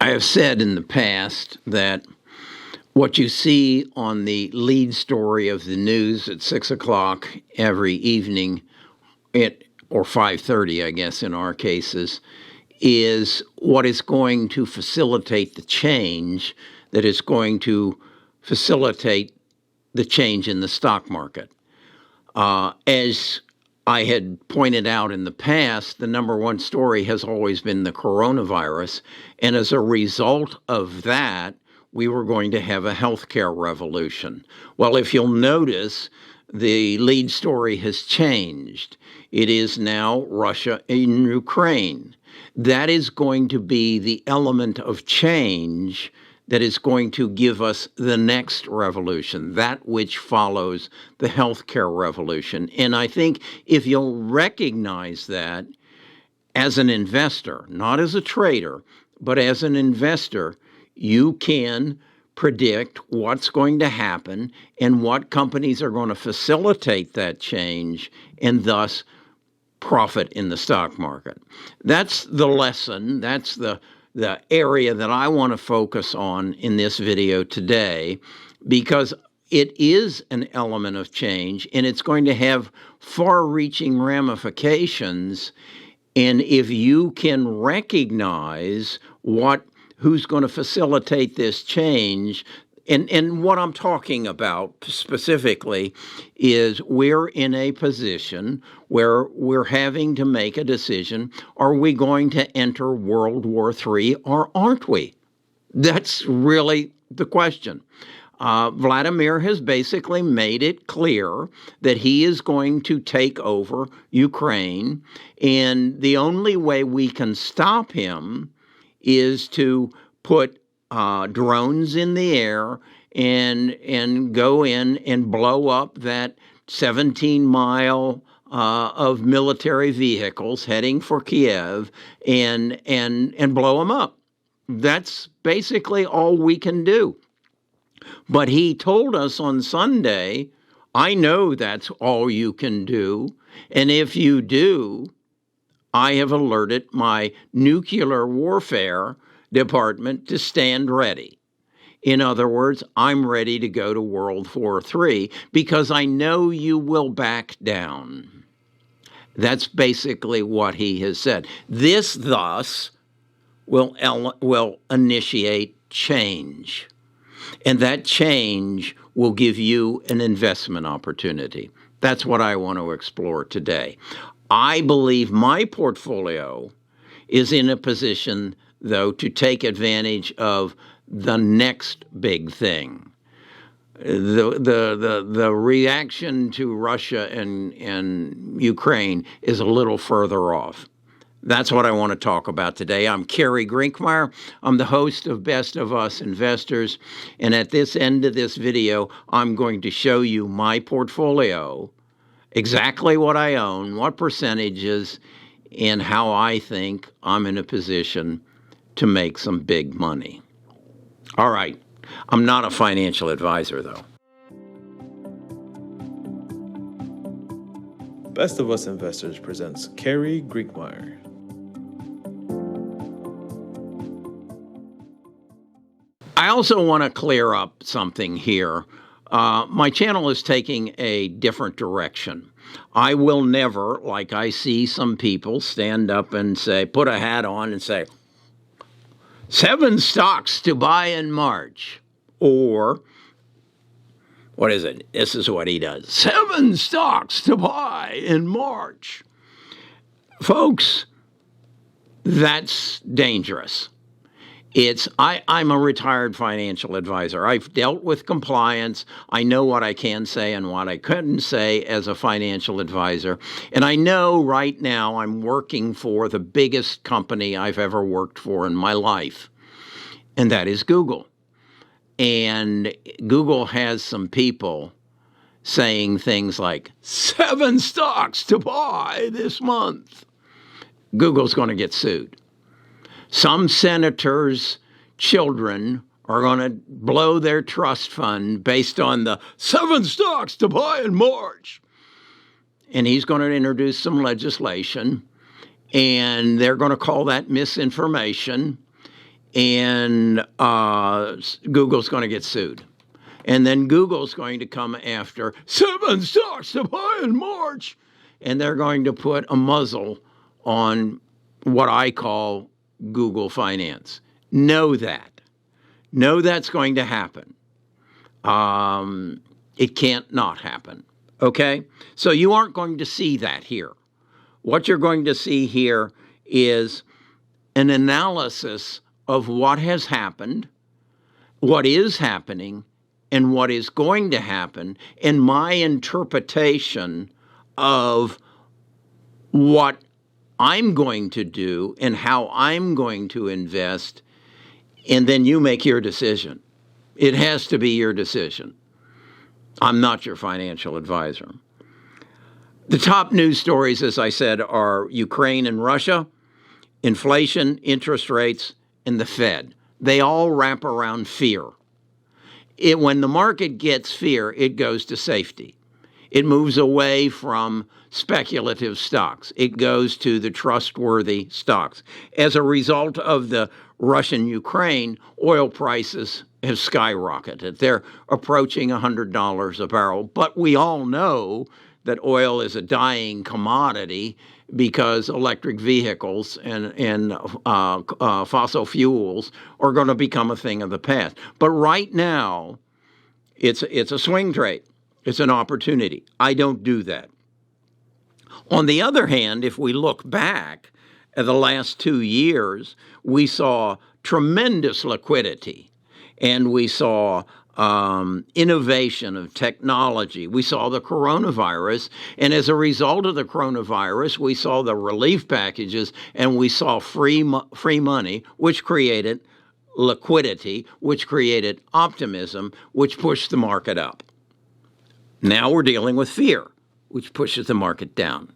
I have said in the past that what you see on the lead story of the news at 6 o'clock every evening, or 5:30, I guess in our cases, is what is going to facilitate the change that is going to facilitate the change in the stock market. As I had pointed out in the past, the number one story has always been the coronavirus. And as a result of that, we were going to have a healthcare revolution. Well, if you'll notice, the lead story has changed. It is now Russia and Ukraine. That is going to be the element of change that is going to give us the next revolution, that which follows the healthcare revolution. And I think if you'll recognize that as an investor, not as a trader, but as an investor, you can predict what's going to happen and what companies are going to facilitate that change and thus profit in the stock market. That's the lesson. That's the area that I want to focus on in this video today, because it is an element of change and it's going to have far-reaching ramifications. And if you can recognize who's going to facilitate this change, and what I'm talking about specifically is we're in a position where we're having to make a decision. Are we going to enter World War III or aren't we? That's really the question. Vladimir has basically made it clear that he is going to take over Ukraine, and the only way we can stop him is to put drones in the air and go in and blow up that 17-mile of military vehicles heading for Kiev and blow them up. That's basically all we can do. But he told us on Sunday, I know that's all you can do, and if you do, I have alerted my nuclear warfare department to stand ready. In other words, I'm ready to go to World War III because I know you will back down. That's basically what he has said. This, thus, will initiate change. And that change will give you an investment opportunity. That's what I want to explore today. I believe my portfolio is in a position, though, to take advantage of the next big thing. The reaction to Russia and Ukraine is a little further off. That's what I want to talk about today. I'm Kerry Grinkmeyer. I'm the host of Best of Us Investors. And at this end of this video, I'm going to show you my portfolio, exactly what I own, what percentages, and how I think I'm in a position to make some big money. All right. I'm not a financial advisor, though. Best of Us Investors presents Kerry Grinkmeyer. I also want to clear up something here. My channel is taking a different direction. I will never, like I see some people stand up and say, put a hat on and say, 7 stocks to buy in March. Or, what is it? This is what he does. 7 stocks to buy in March. Folks, that's dangerous. I'm a retired financial advisor. I've dealt with compliance. I know what I can say and what I couldn't say as a financial advisor. And I know right now I'm working for the biggest company I've ever worked for in my life, and that is Google. And Google has some people saying things like 7 stocks to buy this month. Google's going to get sued. Some senators' children are going to blow their trust fund based on the 7 stocks to buy in March. And he's going to introduce some legislation, and they're going to call that misinformation. and Google's going to get sued. And then Google's going to come after 7 stocks to buy in March, and they're going to put a muzzle on what I call Google Finance. Know that. Know that's going to happen. It can't not happen. Okay? So you aren't going to see that here. What you're going to see here is an analysis of what has happened, what is happening, and what is going to happen, and my interpretation of what I'm going to do and how I'm going to invest, and then you make your decision. It has to be your decision. I'm not your financial advisor. The top news stories, as I said, are Ukraine and Russia, inflation, interest rates, and the Fed. They all wrap around fear. When the market gets fear, it goes to safety. It moves away from speculative stocks. It goes to the trustworthy stocks. As a result of the Russian-Ukraine, oil prices have skyrocketed. They're approaching $100 a barrel. But we all know that oil is a dying commodity because electric vehicles and fossil fuels are going to become a thing of the past. But right now, it's a swing trade. It's an opportunity. I don't do that. On the other hand, if we look back at the last 2 years, we saw tremendous liquidity, and we saw innovation of technology. We saw the coronavirus, and as a result of the coronavirus, we saw the relief packages, and we saw free money, which created liquidity, which created optimism, which pushed the market up. Now we're dealing with fear, which pushes the market down.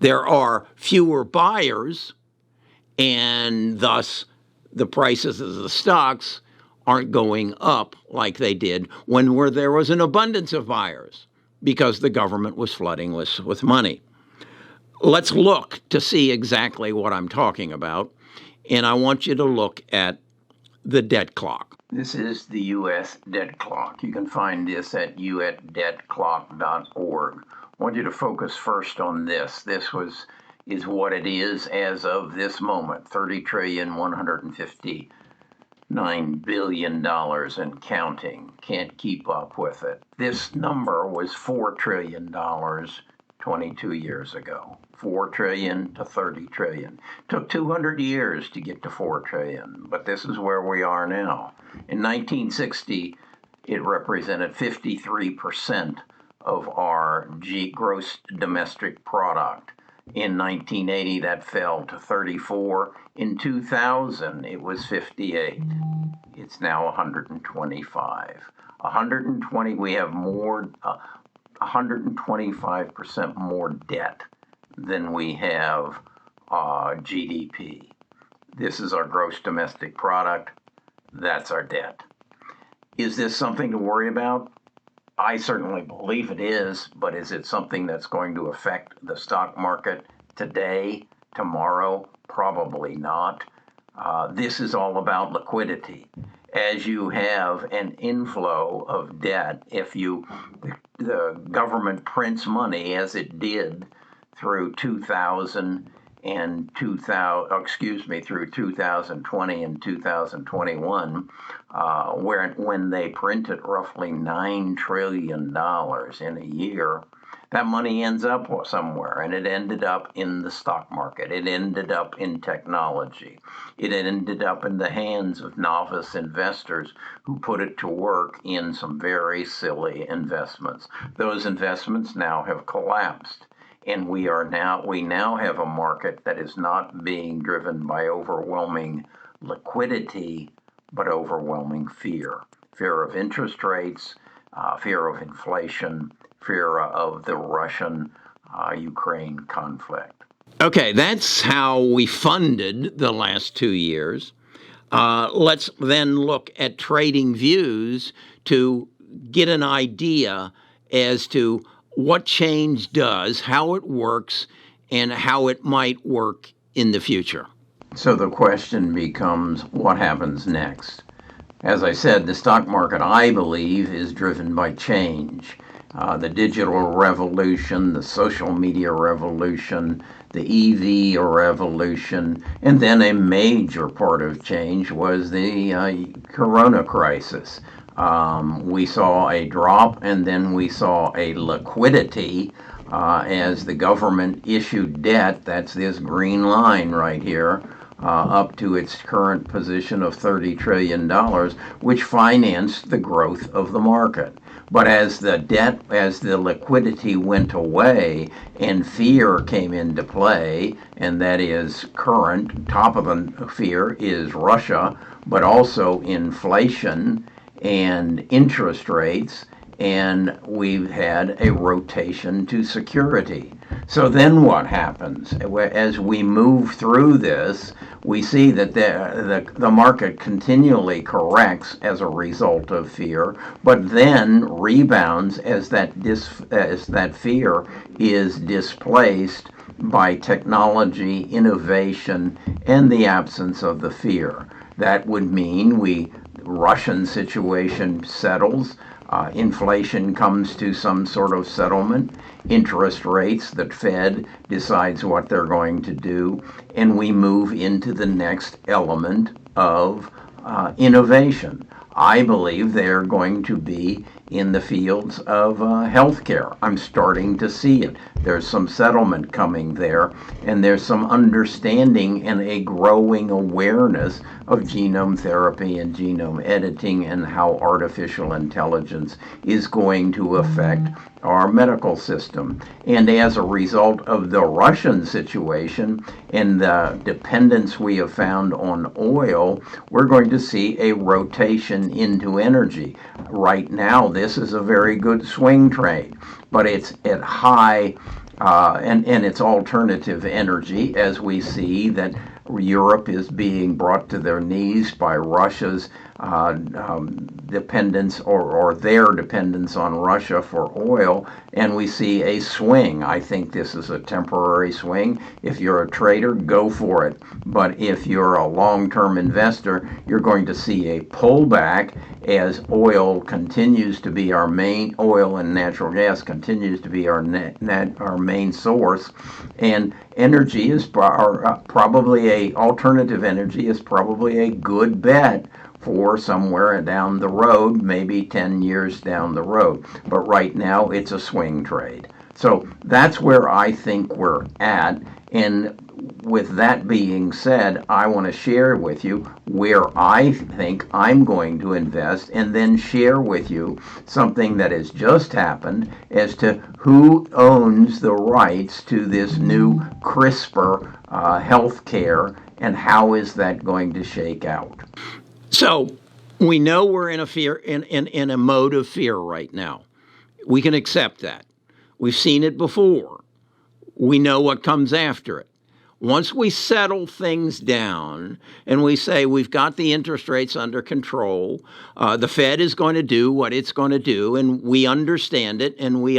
There are fewer buyers, and thus the prices of the stocks aren't going up like they did when there was an abundance of buyers because the government was flooding with money. Let's look to see exactly what I'm talking about, and I want you to look at the debt clock. This is the U.S. debt clock. You can find this at usdebtclock.org. I want you to focus first on this. This is what it is as of this moment, $30,159 billion and counting. Can't keep up with it. This number was $4 trillion 22 years ago. 4 trillion to 30 trillion. Took 200 years to get to 4 trillion, but this is where we are now. In 1960, it represented 53% of our gross domestic product. In 1980, that fell to 34. In 2000, it was 58. It's now 125. 120, we have more, 125% more debt than we have GDP. This is our gross domestic product. That's our debt. Is this something to worry about? I certainly believe it is, but is it something that's going to affect the stock market today, tomorrow? Probably not. This is all about liquidity. As you have an inflow of debt, if the government prints money as it did through 2020 and 2021, when they printed roughly $9 trillion in a year, that money ends up somewhere, and it ended up in the stock market. It ended up in technology. It ended up in the hands of novice investors who put it to work in some very silly investments. Those investments now have collapsed. And we now have a market that is not being driven by overwhelming liquidity, but overwhelming fear. Fear of interest rates, fear of inflation, fear of the Russian-Ukraine conflict. Okay, that's how we funded the last 2 years. Let's then look at trading views to get an idea as to what change does, how it works, and how it might work in the future. So the question becomes, what happens next? As I said, the stock market, I believe, is driven by change. The digital revolution, the social media revolution, the EV revolution, and then a major part of change was the corona crisis. We saw a drop, and then we saw a liquidity as the government issued debt. That's this green line right here. Up to its current position of $30 trillion, which financed the growth of the market. But as the liquidity went away and fear came into play, and that is current, top of the fear is Russia, but also inflation and interest rates, and we've had a rotation to security. So then what happens? As we move through this, we see that the market continually corrects as a result of fear, but then rebounds as that fear is displaced by technology, innovation, and the absence of the fear. That would mean the Russian situation settles. Inflation comes to some sort of settlement, interest rates, the Fed decides what they're going to do, and we move into the next element of innovation. I believe they're going to be in the fields of healthcare. I'm starting to see it. There's some settlement coming there, and there's some understanding and a growing awareness of genome therapy and genome editing and how artificial intelligence is going to affect our medical system. And as a result of the Russian situation and the dependence we have found on oil, we're going to see a rotation into energy. Right now, this is a very good swing trade, but it's at high and it's alternative energy, as we see that Europe is being brought to their knees by Russia's dependence or their dependence on Russia for oil, and we see a swing. I think this is a temporary swing. If you're a trader, go for it. But if you're a long-term investor, you're going to see a pullback as oil continues to be our main, oil and natural gas continues to be our main source, and energy is probably alternative energy is probably a good bet for somewhere down the road, maybe 10 years down the road. But right now, it's a swing trade. So that's where I think we're at. And with that being said, I want to share with you where I think I'm going to invest, and then share with you something that has just happened as to who owns the rights to this new CRISPR healthcare, and how is that going to shake out. So we know we're in a mode of fear right now. We can accept that. We've seen it before. We know what comes after it. Once we settle things down and we say we've got the interest rates under control, the Fed is going to do what it's going to do, and we understand it, and we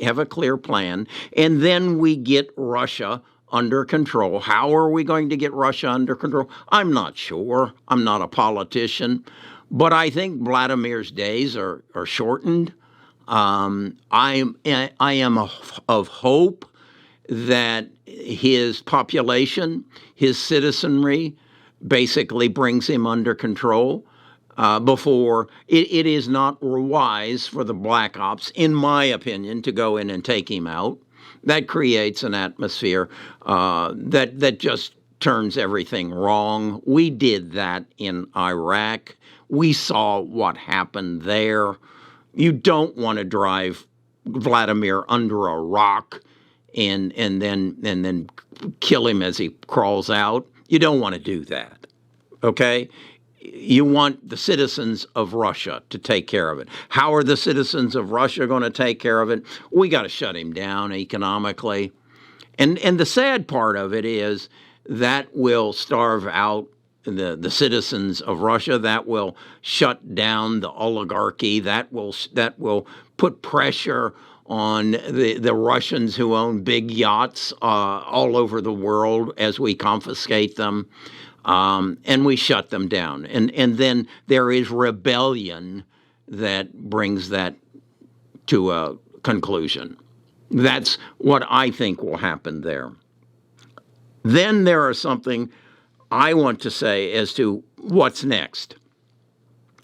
have a clear plan, and then we get Russia under control. How are we going to get Russia under control? I'm not sure. I'm not a politician, but I think Vladimir's days are shortened. I am of hope that his population, his citizenry, basically brings him under control before it is not wise for the black ops, in my opinion, to go in and take him out. That creates an atmosphere that just turns everything wrong. We did that in Iraq. We saw what happened there. You don't want to drive Vladimir under a rock and then kill him as he crawls out. You don't want to do that. Okay? You want the citizens of Russia to take care of it. How are the citizens of Russia going to take care of it? We got to shut him down economically. And the sad part of it is that will starve out the citizens of Russia. That will shut down the oligarchy. That will put pressure on the Russians who own big yachts all over the world as we confiscate them, and we shut them down. And then there is rebellion that brings that to a conclusion. That's what I think will happen there. Then there is something I want to say as to what's next.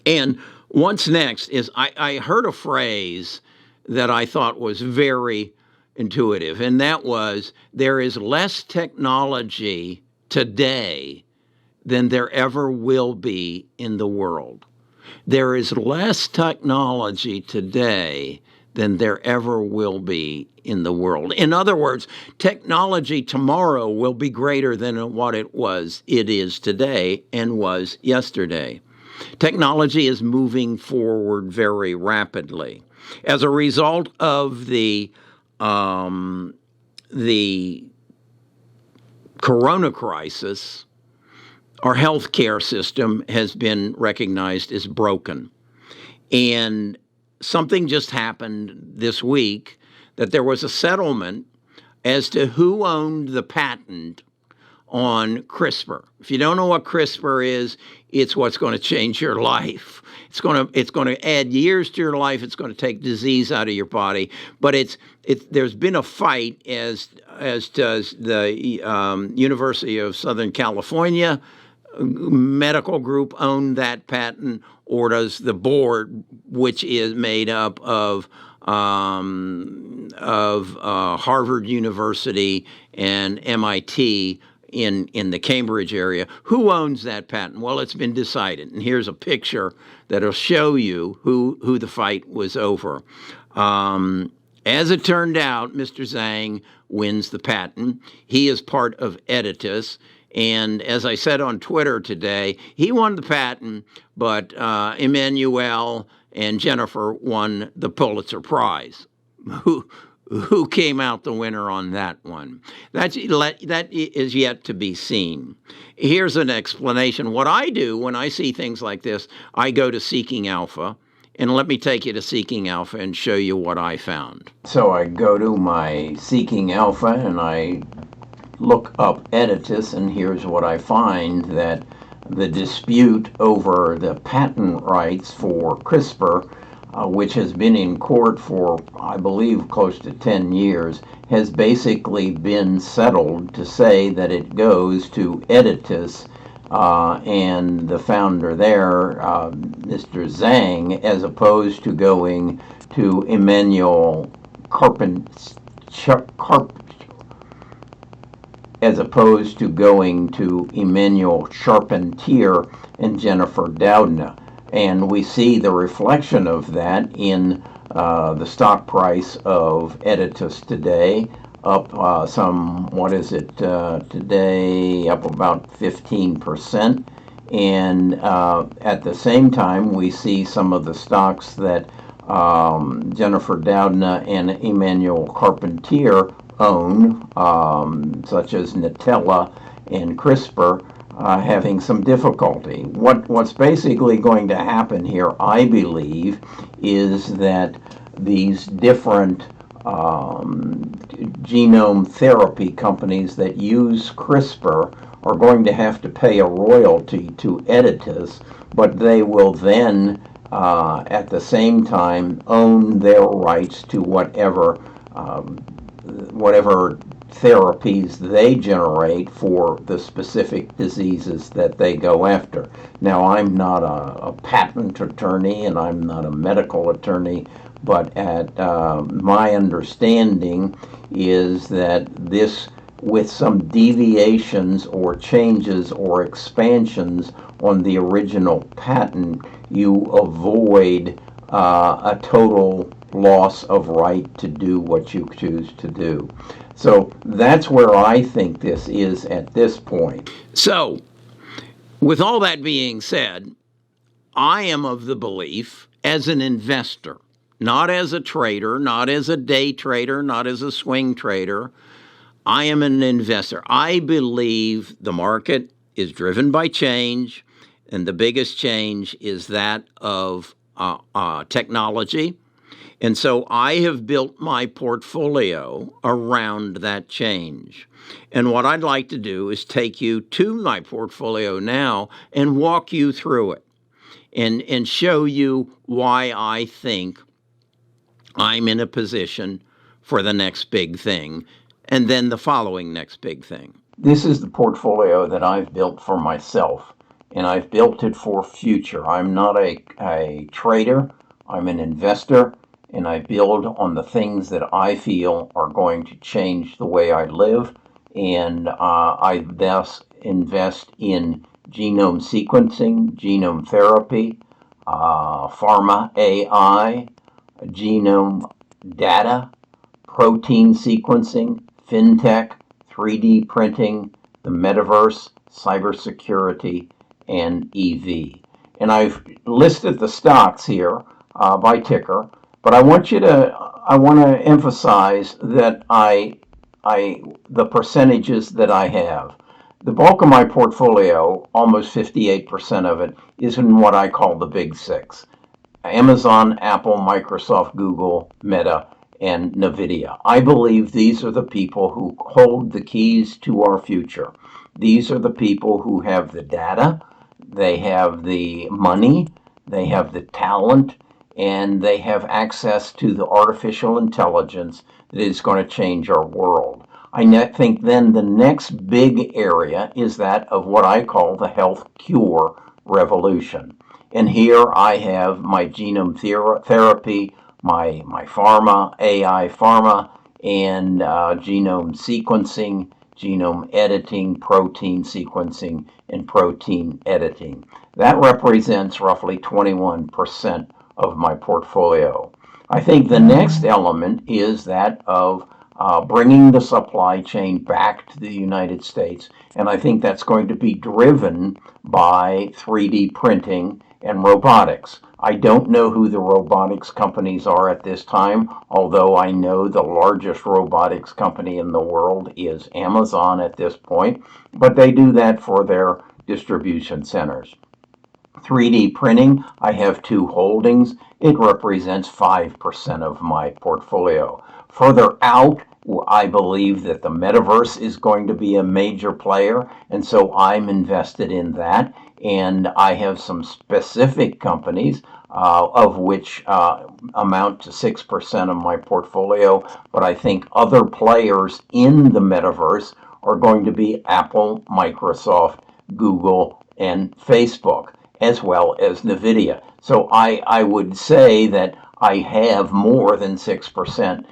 And what's next is I heard a phrase that I thought was very intuitive, and that was there is less technology today than there ever will be in the world. There is less technology today than there ever will be in the world. In other words, technology tomorrow will be greater than what it is today and was yesterday. Technology is moving forward very rapidly. As a result of the corona crisis, our healthcare system has been recognized as broken. And something just happened this week that there was a settlement as to who owned the patent on CRISPR. If you don't know what CRISPR is, it's what's going to change your life. It's going to add years to your life. It's going to take disease out of your body. But there's been a fight, as does the University of Southern California medical group own that patent, or does the board, which is made up of Harvard University and MIT in the Cambridge area, who owns that patent? Well, it's been decided, and here's a picture that'll show you who the fight was over. As it turned out, Mr. Zhang wins the patent. He is part of Editas. And as I said on Twitter today, he won the patent, but Emmanuel and Jennifer won the Pulitzer Prize. Who came out the winner on that one? That is yet to be seen. Here's an explanation. What I do when I see things like this, I go to Seeking Alpha. And let me take you to Seeking Alpha and show you what I found. So I go to my Seeking Alpha and I look up Editas, and here's what I find, that the dispute over the patent rights for CRISPR, which has been in court for, I believe, close to 10 years, has basically been settled to say that it goes to Editas and the founder there, Mr. Zhang, as opposed to going to Emmanuel Charpentier and Jennifer Doudna. And we see the reflection of that in the stock price of Editas today, up today, up about 15%. And at the same time, we see some of the stocks that Jennifer Doudna and Emmanuel Charpentier own, such as Nutella and CRISPR, having some difficulty. What's basically going to happen here, I believe, is that these different genome therapy companies that use CRISPR are going to have to pay a royalty to Editas, but they will then, at the same time, own their rights to whatever therapies they generate for the specific diseases that they go after. Now, I'm not a patent attorney and I'm not a medical attorney, but at my understanding is that this, with some deviations or changes or expansions on the original patent, you avoid a total loss of right to do what you choose to do. So that's where I think this is at this point. So, with all that being said, I am of the belief, as an investor, not as a trader, not as a day trader, not as a swing trader, I am an investor. I believe the market is driven by change, and the biggest change is that of technology. And so I have built my portfolio around that change. And what I'd like to do is take you to my portfolio now and walk you through it and show you why I think I'm in a position for the next big thing and then the following next big thing. This is the portfolio that I've built for myself, and I've built it for future. I'm not a trader, I'm an investor, and I build on the things that I feel are going to change the way I live, and I thus invest in genome sequencing, genome therapy, pharma AI, genome data, protein sequencing, fintech, 3D printing, the metaverse, cybersecurity, and EV. And I've listed the stocks here by ticker, but I want to emphasize that the percentages that I have. The bulk of my portfolio, almost 58% of it, is in what I call the big six: Amazon, Apple, Microsoft, Google, Meta, and NVIDIA. I believe these are the people who hold the keys to our future. These are the people who have the data, they have the money, they have the talent, and they have access to the artificial intelligence that is going to change our world. I think then the next big area is that of what I call the health cure revolution. And here I have my genome therapy, my pharma, AI pharma, and genome sequencing, genome editing, protein sequencing, and protein editing. That represents roughly 21% of my portfolio. I think the next element is that of bringing the supply chain back to the United States. And I think that's going to be driven by 3D printing and robotics. I don't know who the robotics companies are at this time, although I know the largest robotics company in the world is Amazon at this point, but they do that for their distribution centers. 3D printing, I have two holdings. It represents 5% of my portfolio. Further out, I believe that the metaverse is going to be a major player, and so I'm invested in that. And I have some specific companies, of which amount to 6% of my portfolio, but I think other players in the metaverse are going to be Apple, Microsoft, Google, and Facebook, as well as NVIDIA. So I would say that I have more than 6%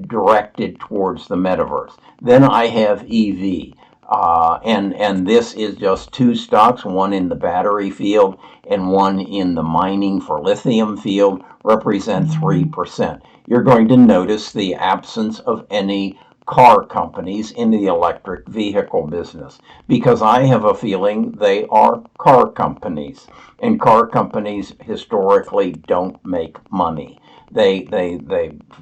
directed towards the metaverse. Then I have EV. And this is just two stocks, one in the battery field and one in the mining for lithium field, represent 3%. You're going to notice the absence of any car companies in the electric vehicle business, because I have a feeling they are car companies, and car companies historically don't make money. They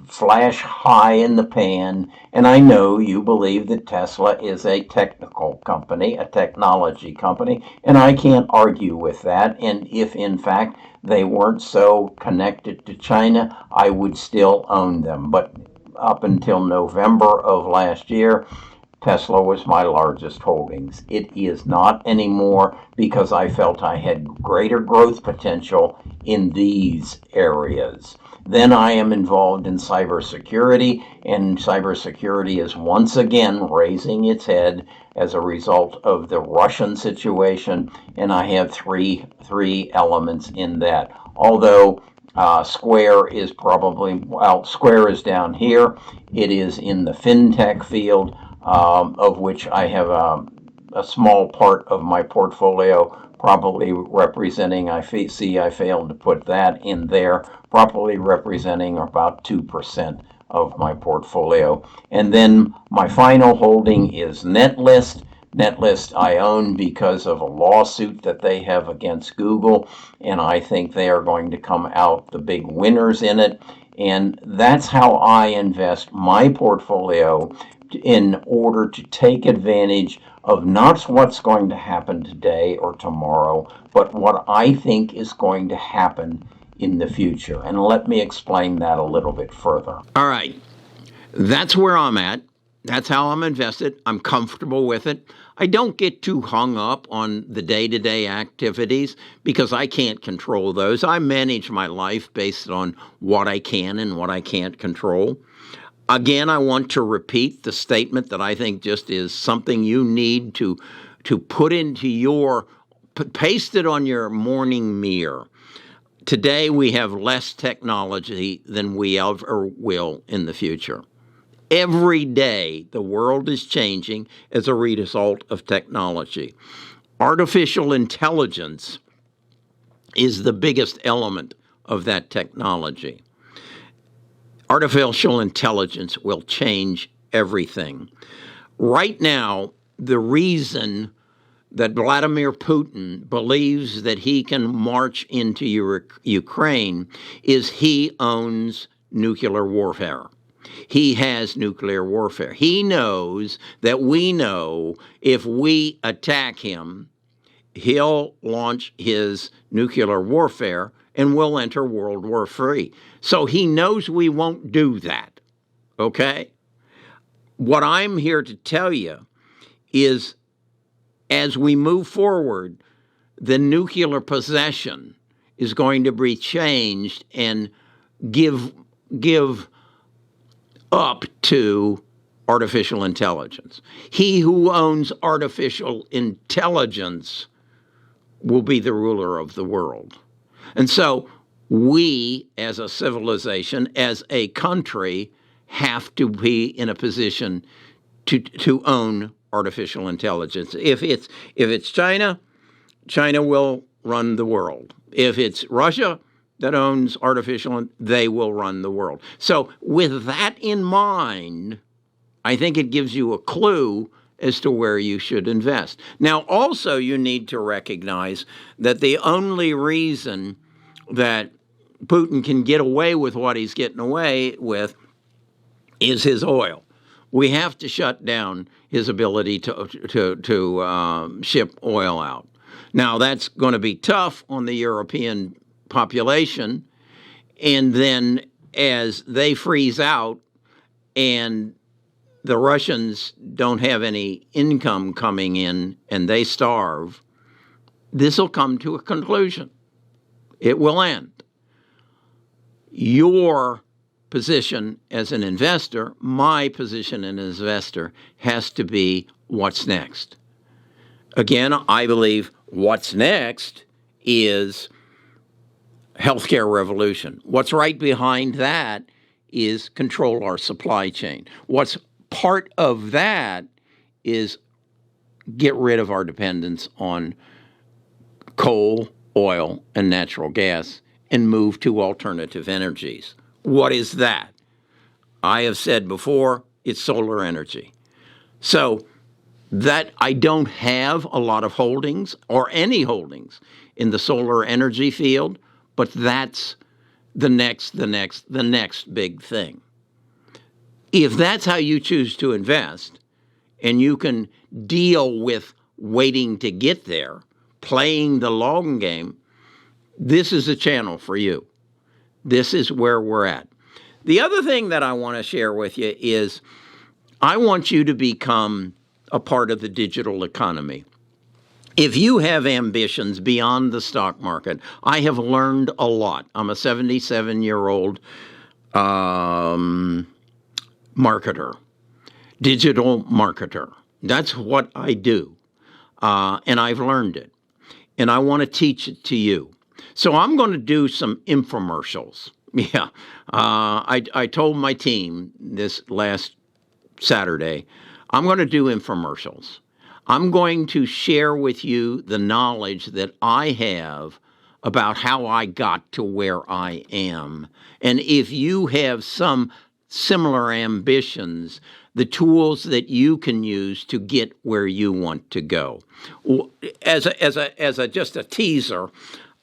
flash high in the pan, and I know you believe that Tesla is a technical company, a technology company, and I can't argue with that. And if in fact they weren't so connected to China, I would still own them. But up until November of last year, Tesla was my largest holdings. It is not anymore, because I felt I had greater growth potential in these areas. Then I am involved in cybersecurity, and cybersecurity is once again raising its head as a result of the Russian situation, and I have three elements in that. Although Square is Square is down here. It is in the fintech field, of which I have a small part of my portfolio, probably representing, I failed to put that in there, probably representing about 2% of my portfolio. And then my final holding is Netlist. Netlist I own because of a lawsuit that they have against Google, and I think they are going to come out the big winners in it. And that's how I invest my portfolio in order to take advantage of not what's going to happen today or tomorrow, but what I think is going to happen in the future. And let me explain that a little bit further. All right. That's where I'm at. That's how I'm invested. I'm comfortable with it. I don't get too hung up on the day-to-day activities because I can't control those. I manage my life based on what I can and what I can't control. Again, I want to repeat the statement that I think just is something you need to put into your, paste it on your morning mirror. Today, we have less technology than we ever will in the future. Every day, the world is changing as a result of technology. Artificial intelligence is the biggest element of that technology. Artificial intelligence will change everything. Right now, the reason that Vladimir Putin believes that he can march into Ukraine is he owns nuclear warfare. He has nuclear warfare. He knows that we know if we attack him, he'll launch his nuclear warfare and we'll enter World War III. So he knows we won't do that, okay? What I'm here to tell you is as we move forward, the nuclear possession is going to be changed and give up to artificial intelligence. He who owns artificial intelligence will be the ruler of the world. And so we, as a civilization, as a country, have to be in a position to own artificial intelligence. If it's China, China will run the world. If it's Russia that owns artificial, they will run the world. So with that in mind, I think it gives you a clue as to where you should invest. Now, also, you need to recognize that the only reason that Putin can get away with what he's getting away with is his oil. We have to shut down his ability to ship oil out. Now, that's going to be tough on the European population. And then as they freeze out and the Russians don't have any income coming in and they starve, this will come to a conclusion. It will end. Your position as an investor, my position as an investor, has to be what's next. Again, I believe what's next is healthcare revolution. What's right behind that is control our supply chain. What's part of that is get rid of our dependence on coal, oil, and natural gas and move to alternative energies. What is that? I have said before, it's solar energy. So that I don't have a lot of holdings or any holdings in the solar energy field, but that's the next big thing. If that's how you choose to invest and you can deal with waiting to get there, playing the long game, this is a channel for you. This is where we're at. The other thing that I want to share with you is I want you to become a part of the digital economy. If you have ambitions beyond the stock market, I have learned a lot. I'm a 77-year-old marketer, digital marketer. That's what I do, and I've learned it, and I want to teach it to you. So I'm going to do some infomercials. Yeah, I told my team this last Saturday, I'm going to do infomercials. I'm going to share with you the knowledge that I have about how I got to where I am. And if you have some similar ambitions, the tools that you can use to get where you want to go. As just a teaser,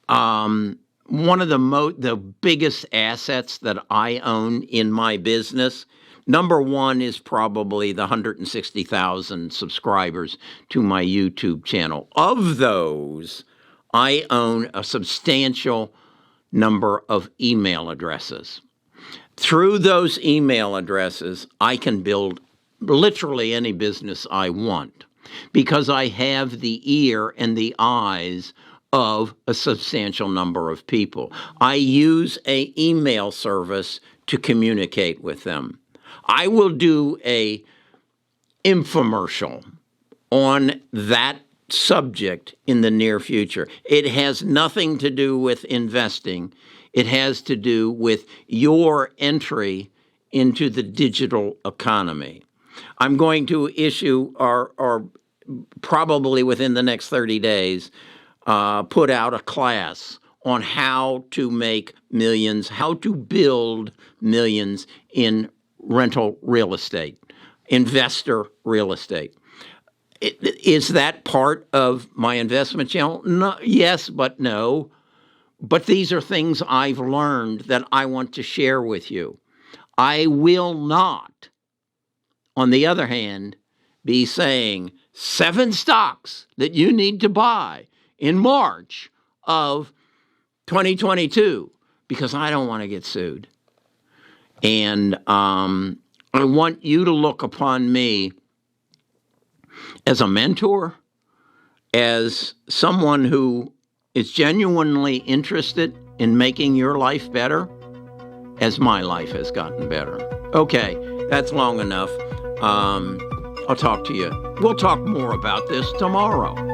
one of the biggest assets that I own in my business, number one is probably the 160,000 subscribers to my YouTube channel. Of those, I own a substantial number of email addresses. Through those email addresses, I can build literally any business I want because I have the ear and the eyes of a substantial number of people. I use an email service to communicate with them. I will do a infomercial on that subject in the near future. It has nothing to do with investing. It has to do with your entry into the digital economy. I'm going to issue, or probably within the next 30 days, put out a class on how to make millions, how to build millions in rental real estate, investor real estate. Is that part of my investment channel? No, yes, but no. But these are things I've learned that I want to share with you. I will not, on the other hand, be saying 7 stocks that you need to buy in March of 2022 because I don't want to get sued. And I want you to look upon me as a mentor, as someone who is genuinely interested in making your life better, as my life has gotten better. Okay, that's long enough. I'll talk to you. We'll talk more about this tomorrow.